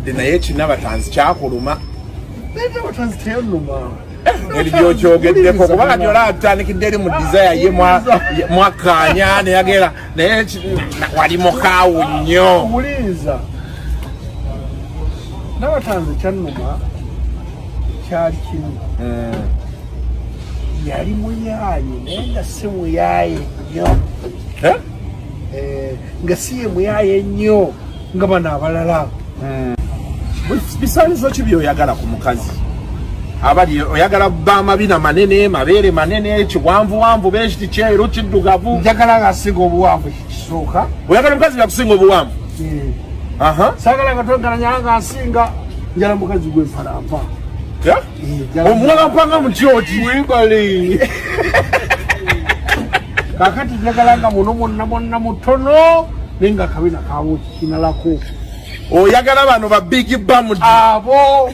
wadde naye Nabatanzi kyakuluma. Nabatanzi teyannuma. Eriyo kyogeddeko kubanga tyola atandikidde eri mu desire ye mwakkaanya ne yagera naye wali mukaawu nnyo. Mulinza. Nabatanzi kyannuma kyali kimu. Yali muyaaye naye nga si muyaaye nnyo. Nga si ye muyaaye nnyo nga bano abalala. Bisaanizo ki by'oyagala ku mukazi? Abali oyagala bamabina manene, mabeere manene, kiwanvuwanvu beekiti kyeru kiddugavu. Njagala ng'asinga obuwanvu kisooka. Oyagala mukazi yakusinga obuwanvu? Saagala nga togalanya ng'asinga njala mukazi gwefalampa. Omuwala mpanga mutyoti. Mwibale. Kakati njagala nga muno mwonna mutono naye nga kabina kaabo kinalako. Oyagala bano ba big bam abo.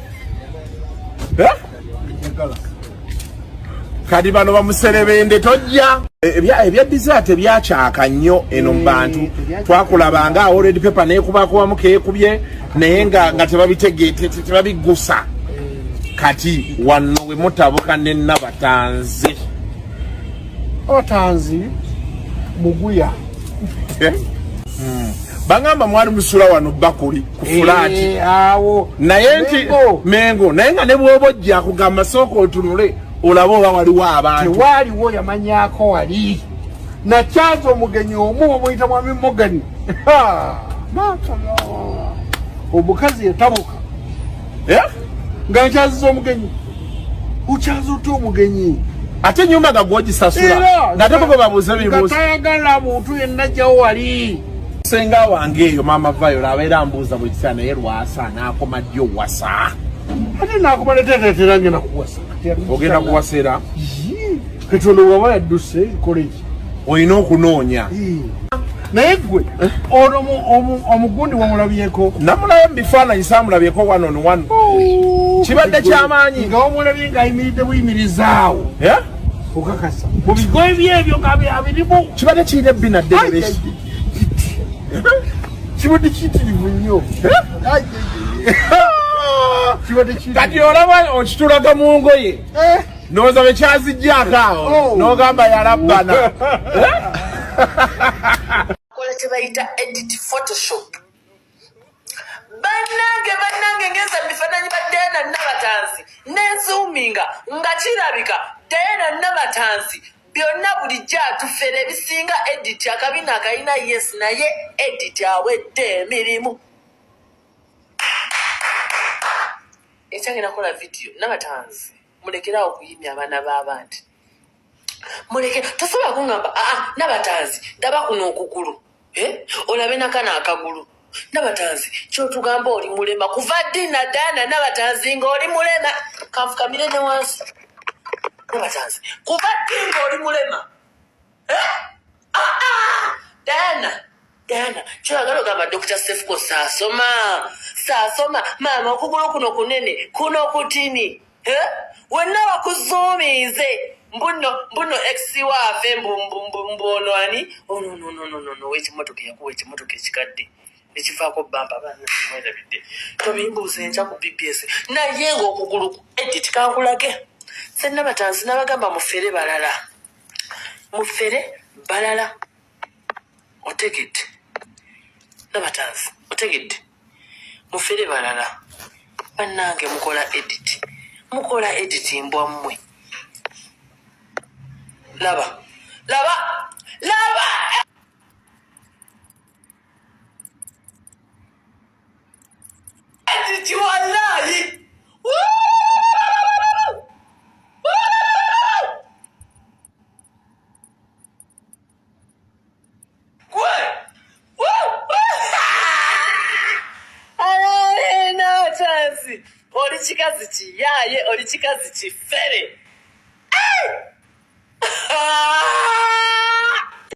Kadi bano bamuserebende tojja. Ebya dessert ebyakyaka nnyo eno mu bantu. Twakulabanga already paper neekubakubamu keekubye naye nga tebabigusa. Kati wano we mutabuka ne Nabatanzi. Nabatanzi muguya. Bangamba mwali musula wano bakuli ku fulaati. Awo. Naye nti mengo naye nga ne bw'obojja kugamba sooka otunule olaba oba waliwo abantu. Tewaliwo yamanyako wali. Nakyaza omugenyi omu omuyita mwami Mogani. Omukazi yatabuka. Nga nkyaziza omugenyi. Ukyaza otya omugenyi? Ate nyumba nga gwogisasula. Ng'ate bwe babuuza ebibuuzo. Nga tayagala muntu yenna ajjawo wali. Senga wange eyo mama Viola abeera mbuuza buli kiseera naye Lwasa n'akoma ddi owasa. Ate n'akoma neteteetera ngenda kuwasa. Ogenda kuwasera? Katonda bw'aba yadduse kola eki? Olina okunoonya. Naye gwe omugundi wamulabyeko? Namulabye mu bifaananyi saamulabyeko one on one. Kibadde ky'amaanyi. Nga wamulabye ng'ayimiridde buyimirizaawo. Okakasa. Mu bigo ebyebyo ng'abirimu. Kibadde kirina ebbina ddereresu. Kibadde kiyitirivu nnyo. Kati olaba okitulaga mu ngoye. Ndowooza bwe kyaziggyako awo. N'ogamba yalabbana. Kola kye bayita edit photoshop. Bannange ngeza bifaananyi ba Diana Nabatanzi n'enzoominga nga kirabika Diana Nabatanzi byonna bulijjo atufere ebisinga edit akabina akalina yes naye edit awedde emirimu. Ekyange nakola video Nabatanzi mulekerawo okuyimya abaana b'abandi. Muleke tosobola kungamba Nabatanzi ndaba kuno okugulu. Olabe nakana akagulu. Nabatanzi kyotugamba oli mulema kuva dina Diana Nabatanzi ng'oli mulema kanfukamire ne wansi. Nabatanzi kuva dina oli mulema. Diana kyagala ogamba Dr Cephocal saasoma maama okugulu kuno kunene kuno kutini. Wenna wakuzoomiize mbuno ex waafe mbuno ani no wekimotoka yakuwa ekimotoka ekikadde ekifaako bampa bannamwerabidde tobimbuuze enkya ku BBS naye ng'okugulu edit kankulage. Se Nabatanzi nabagamba mufere balala otegedde. Nabatanzi otegedde mufere balala bannange mukola edit mbwa mmwe. Laba edit wallahi. Nabatanzi oli kikazi kiyaye oli kikazi kifere.